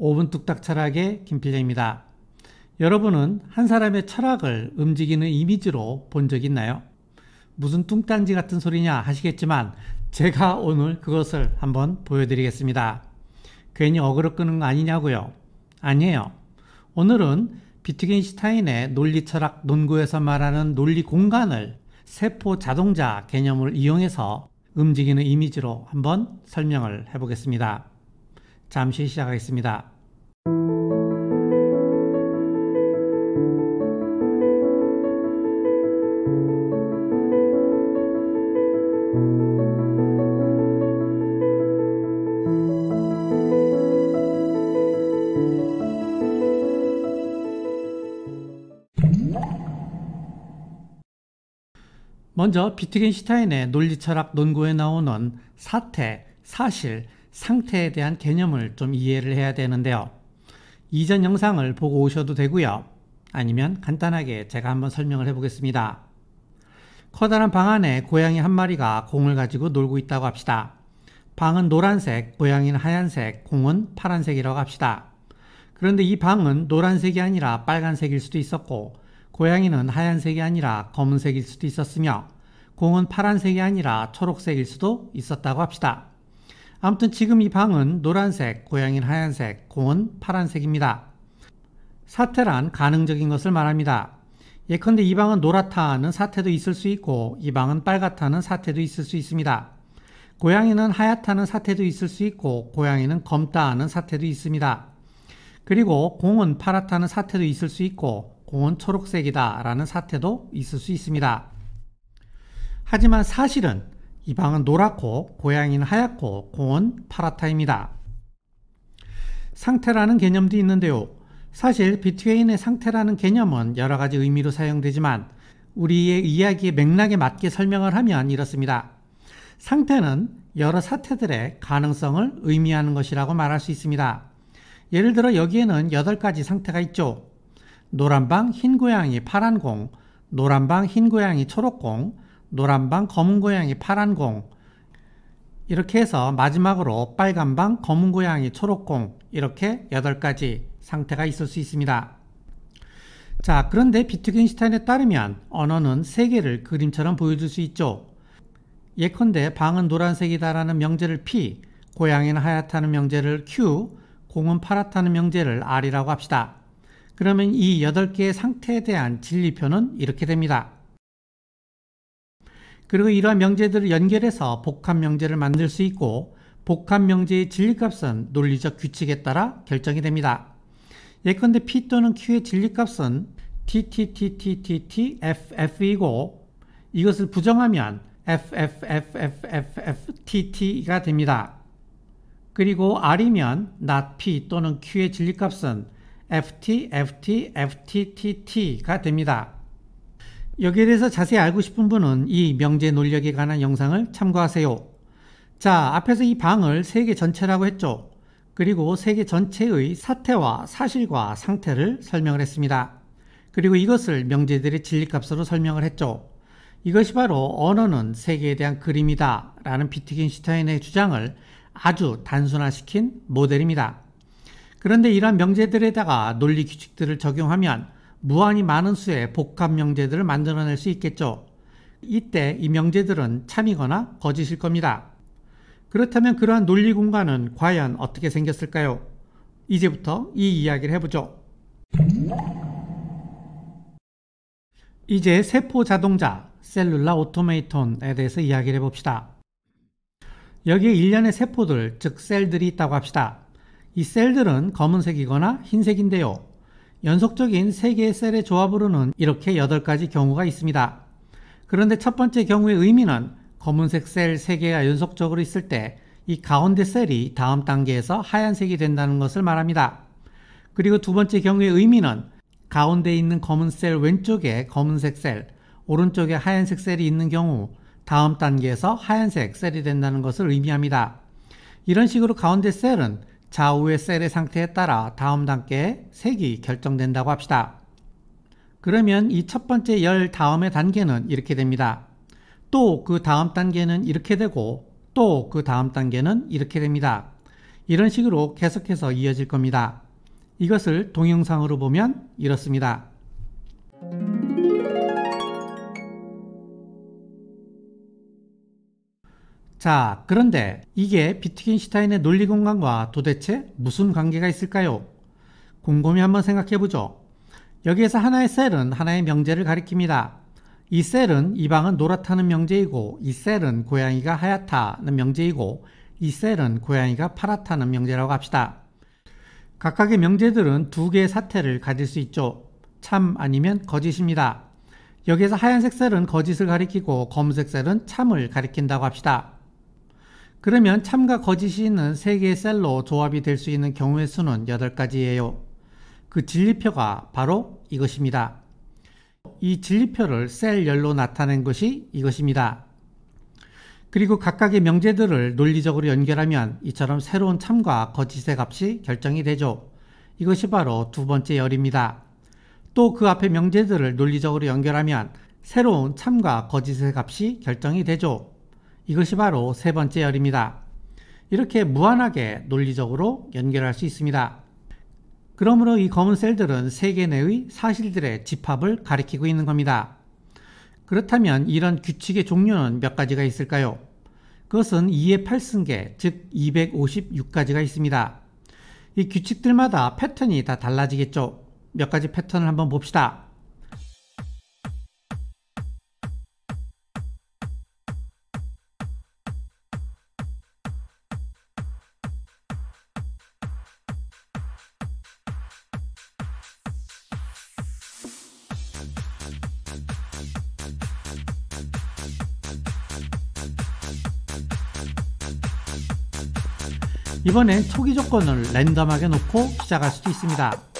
5분 뚝딱 철학의 김필재입니다. 여러분은 한 사람의 철학을 움직이는 이미지로 본 적 있나요? 무슨 뚱딴지 같은 소리냐 하시겠지만 제가 오늘 그것을 한번 보여드리겠습니다. 괜히 어그로 끄는 거 아니냐고요? 아니에요. 오늘은 비트겐슈타인의 논리철학 논구에서 말하는 논리 공간을 세포 자동자 개념을 이용해서 움직이는 이미지로 한번 설명을 해보겠습니다. 잠시 시작하겠습니다. 먼저 비트겐슈타인의 논리철학 논구에 나오는 사태, 사실, 상태에 대한 개념을 좀 이해를 해야 되는데요. 이전 영상을 보고 오셔도 되고요. 아니면 간단하게 제가 한번 설명을 해보겠습니다. 커다란 방 안에 고양이 한 마리가 공을 가지고 놀고 있다고 합시다. 방은 노란색, 고양이는 하얀색, 공은 파란색이라고 합시다. 그런데 이 방은 노란색이 아니라 빨간색일 수도 있었고 고양이는 하얀색이 아니라 검은색일 수도 있었으며 공은 파란색이 아니라 초록색일 수도 있었다고 합시다. 아무튼 지금 이 방은 노란색, 고양이는 하얀색, 공은 파란색입니다. 사태란 가능적인 것을 말합니다. 예컨대 이 방은 노랗다는 사태도 있을 수 있고 이 방은 빨갛다는 사태도 있을 수 있습니다. 고양이는 하얗다는 사태도 있을 수 있고 고양이는 검다는 사태도 있습니다. 그리고 공은 파랗다는 사태도 있을 수 있고 공은 초록색이다 라는 사태도 있을 수 있습니다. 하지만 사실은 이 방은 노랗고 고양이는 하얗고 공은 파랗다입니다. 상태라는 개념도 있는데요. 사실 비트겐의 상태라는 개념은 여러 가지 의미로 사용되지만 우리의 이야기의 맥락에 맞게 설명을 하면 이렇습니다. 상태는 여러 사태들의 가능성을 의미하는 것이라고 말할 수 있습니다. 예를 들어 여기에는 8가지 상태가 있죠. 노란방, 흰고양이, 파란공, 노란방, 흰고양이, 초록공, 노란방, 검은고양이, 파란공, 이렇게 해서 마지막으로 빨간방, 검은고양이, 초록공, 이렇게 8가지 상태가 있을 수 있습니다. 자, 그런데 비트겐슈타인에 따르면 언어는 세계를 그림처럼 보여줄 수 있죠. 예컨대 방은 노란색이다라는 명제를 P, 고양이는 하얗다는 명제를 Q, 공은 파랗다는 명제를 R이라고 합시다. 그러면 이 8개의 상태에 대한 진리표는 이렇게 됩니다. 그리고 이러한 명제들을 연결해서 복합 명제를 만들 수 있고 복합 명제의 진리값은 논리적 규칙에 따라 결정이 됩니다. 예컨대 P 또는 Q의 진리값은 TTTTTTFF이고 이것을 부정하면 FFFFFTT가 됩니다. 그리고 R이면 not P 또는 Q의 진리값은 FTFTFTTT가 됩니다. 여기에 대해서 자세히 알고 싶은 분은 이 명제 논력에 관한 영상을 참고하세요. 자, 앞에서 이 방을 세계 전체라고 했죠. 그리고 세계 전체의 사태와 사실과 상태를 설명을 했습니다. 그리고 이것을 명제들의 진리값으로 설명을 했죠. 이것이 바로 언어는 세계에 대한 그림이다 라는 비트겐슈타인의 주장을 아주 단순화시킨 모델입니다. 그런데 이러한 명제들에다가 논리 규칙들을 적용하면 무한히 많은 수의 복합 명제들을 만들어낼 수 있겠죠. 이때 이 명제들은 참이거나 거짓일 겁니다. 그렇다면 그러한 논리 공간은 과연 어떻게 생겼을까요? 이제부터 이 이야기를 해보죠. 이제 세포 자동자, 셀룰라 오토메이톤에 대해서 이야기를 해봅시다. 여기에 일련의 세포들, 즉 셀들이 있다고 합시다. 이 셀들은 검은색이거나 흰색인데요. 연속적인 3개의 셀의 조합으로는 이렇게 8가지 경우가 있습니다. 그런데 첫 번째 경우의 의미는 검은색 셀 3개가 연속적으로 있을 때 이 가운데 셀이 다음 단계에서 하얀색이 된다는 것을 말합니다. 그리고 두 번째 경우의 의미는 가운데 있는 검은 셀 왼쪽에 검은색 셀, 오른쪽에 하얀색 셀이 있는 경우 다음 단계에서 하얀색 셀이 된다는 것을 의미합니다. 이런 식으로 가운데 셀은 좌우의 셀의 상태에 따라 다음 단계의 색이 결정된다고 합시다. 그러면 이 첫 번째 열 다음의 단계는 이렇게 됩니다. 또 그 다음 단계는 이렇게 되고 또 그 다음 단계는 이렇게 됩니다. 이런 식으로 계속해서 이어질 겁니다. 이것을 동영상으로 보면 이렇습니다. 자, 그런데 이게 비트겐슈타인의 논리공간과 도대체 무슨 관계가 있을까요? 곰곰이 한번 생각해보죠. 여기에서 하나의 셀은 하나의 명제를 가리킵니다. 이 셀은 이 방은 노랗다는 명제이고, 이 셀은 고양이가 하얗다는 명제이고, 이 셀은 고양이가 파랗다는 명제라고 합시다. 각각의 명제들은 두 개의 사태를 가질 수 있죠. 참 아니면 거짓입니다. 여기에서 하얀색 셀은 거짓을 가리키고 검은색 셀은 참을 가리킨다고 합시다. 그러면 참과 거짓이 있는 세 개의 셀로 조합이 될 수 있는 경우의 수는 8가지예요. 그 진리표가 바로 이것입니다. 이 진리표를 셀열로 나타낸 것이 이것입니다. 그리고 각각의 명제들을 논리적으로 연결하면 이처럼 새로운 참과 거짓의 값이 결정이 되죠. 이것이 바로 두 번째 열입니다. 또 그 앞에 명제들을 논리적으로 연결하면 새로운 참과 거짓의 값이 결정이 되죠. 이것이 바로 세 번째 열입니다. 이렇게 무한하게 논리적으로 연결할 수 있습니다. 그러므로 이 검은 셀들은 세계 내의 사실들의 집합을 가리키고 있는 겁니다. 그렇다면 이런 규칙의 종류는 몇 가지가 있을까요? 그것은 2의 8승계, 즉 256가지가 있습니다. 이 규칙들마다 패턴이 다 달라지겠죠. 몇 가지 패턴을 한번 봅시다. 이번엔 초기 조건을 랜덤하게 놓고 시작할 수도 있습니다.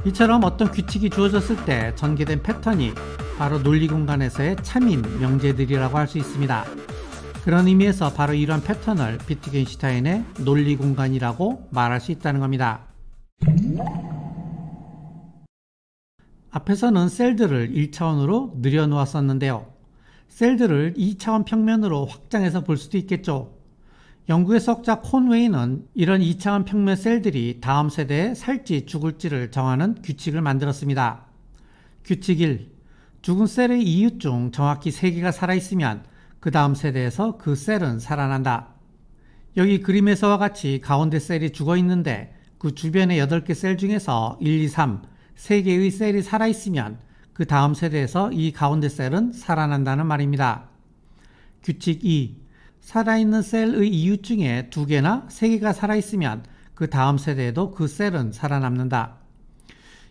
이처럼 어떤 규칙이 주어졌을 때 전개된 패턴이 바로 논리공간에서의 참인 명제들이라고 할 수 있습니다. 그런 의미에서 바로 이러한 패턴을 비트겐슈타인의 논리공간이라고 말할 수 있다는 겁니다. 앞에서는 셀들을 1차원으로 늘여놓았었는데요. 셀들을 2차원 평면으로 확장해서 볼 수도 있겠죠. 영국의 석자 콘웨이는 이런 2차원 평면 셀들이 다음 세대에 살지 죽을지를 정하는 규칙을 만들었습니다. 규칙 1. 죽은 셀의 이웃 중 정확히 3개가 살아있으면 그 다음 세대에서 그 셀은 살아난다. 여기 그림에서와 같이 가운데 셀이 죽어있는데 그 주변의 8개 셀 중에서 1, 2, 3, 3개의 셀이 살아있으면 그 다음 세대에서 이 가운데 셀은 살아난다는 말입니다. 규칙 2. 살아있는 셀의 이웃 중에 2개나 3개가 살아있으면 그 다음 세대에도 그 셀은 살아남는다.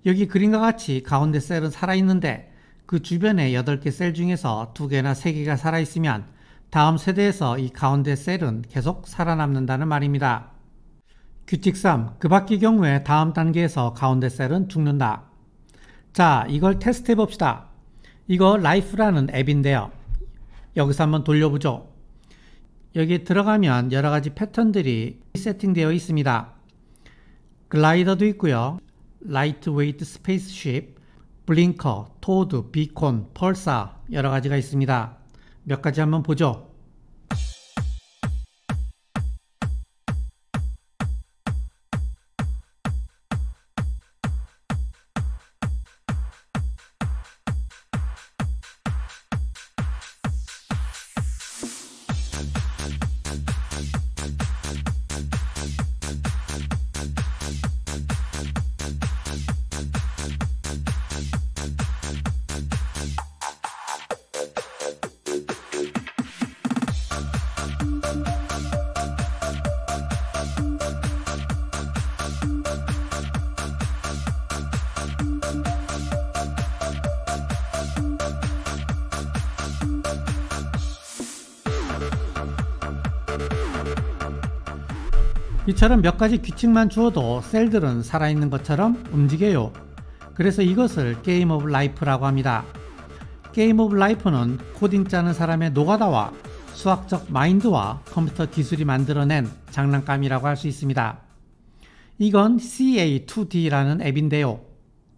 여기 그림과 같이 가운데 셀은 살아있는데 그 주변의 8개 셀 중에서 2개나 3개가 살아있으면 다음 세대에서 이 가운데 셀은 계속 살아남는다는 말입니다. 규칙 3. 그 밖의 경우에 다음 단계에서 가운데 셀은 죽는다. 자, 이걸 테스트 해봅시다. 이거 라이프라는 앱인데요. 여기서 한번 돌려보죠. 여기에 들어가면 여러가지 패턴들이 세팅되어 있습니다. 글라이더도 있고요. 라이트웨이트 스페이스쉽, 블링커, 토드, 비콘, 펄사 여러가지가 있습니다. 몇 가지 한번 보죠. 이처럼 몇 가지 규칙만 주어도 셀들은 살아있는 것처럼 움직여요. 그래서 이것을 게임 오브 라이프라고 합니다. 게임 오브 라이프는 코딩 짜는 사람의 노가다와 수학적 마인드와 컴퓨터 기술이 만들어낸 장난감이라고 할 수 있습니다. 이건 CA2D라는 앱인데요.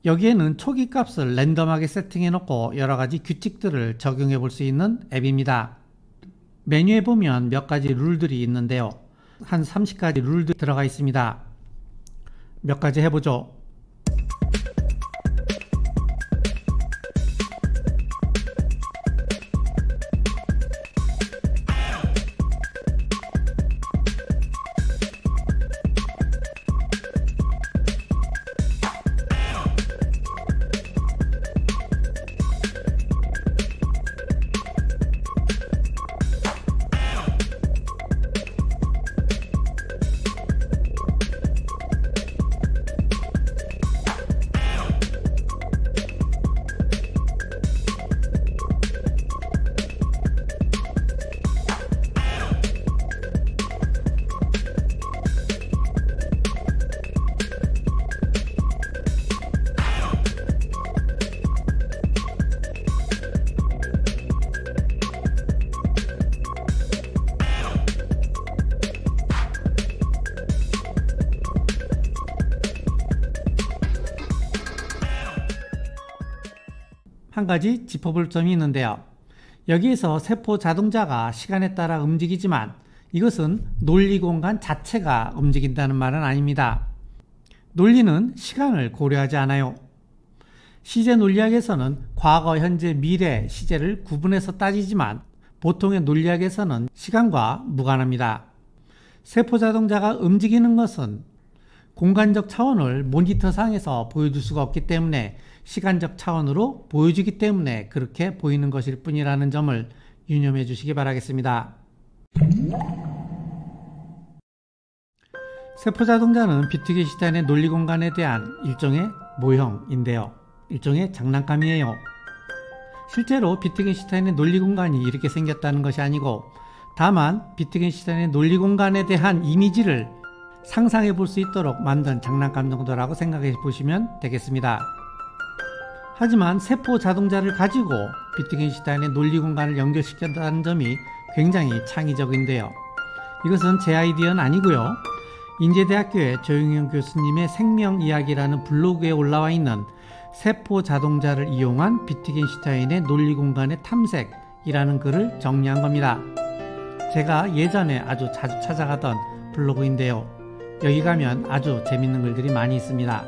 여기에는 초기 값을 랜덤하게 세팅해 놓고 여러가지 규칙들을 적용해 볼 수 있는 앱입니다. 메뉴에 보면 몇 가지 룰들이 있는데요. 한 30가지 룰들이 들어가 있습니다. 몇 가지 해보죠. 한 가지 짚어볼 점이 있는데요. 여기에서 세포 자동차가 시간에 따라 움직이지만 이것은 논리 공간 자체가 움직인다는 말은 아닙니다. 논리는 시간을 고려하지 않아요. 시제 논리학에서는 과거, 현재, 미래, 시제를 구분해서 따지지만 보통의 논리학에서는 시간과 무관합니다. 세포 자동차가 움직이는 것은 공간적 차원을 모니터상에서 보여줄 수가 없기 때문에 시간적 차원으로 보여주기 때문에 그렇게 보이는 것일 뿐이라는 점을 유념해 주시기 바라겠습니다. 세포자동차는 비트겐슈타인의 논리공간에 대한 일종의 모형인데요. 일종의 장난감이에요. 실제로 비트겐슈타인의 논리공간이 이렇게 생겼다는 것이 아니고 다만 비트겐슈타인의 논리공간에 대한 이미지를 상상해 볼 수 있도록 만든 장난감 정도라고 생각해 보시면 되겠습니다. 하지만 세포 자동차를 가지고 비트겐슈타인의 논리 공간을 연결시켰다는 점이 굉장히 창의적인데요. 이것은 제 아이디어는 아니고요. 인제대학교의 조용현 교수님의 생명이야기라는 블로그에 올라와 있는 세포 자동차를 이용한 비트겐슈타인의 논리 공간의 탐색이라는 글을 정리한 겁니다. 제가 예전에 아주 자주 찾아가던 블로그인데요. 여기 가면 아주 재밌는 글들이 많이 있습니다.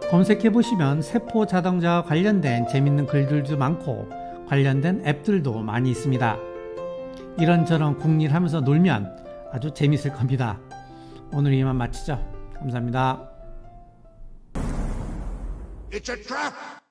검색해보시면 세포 자동차와 관련된 재밌는 글들도 많고 관련된 앱들도 많이 있습니다. 이런저런 궁리하면서 놀면 아주 재밌을 겁니다. 오늘 이만 마치죠. 감사합니다. It's a trap!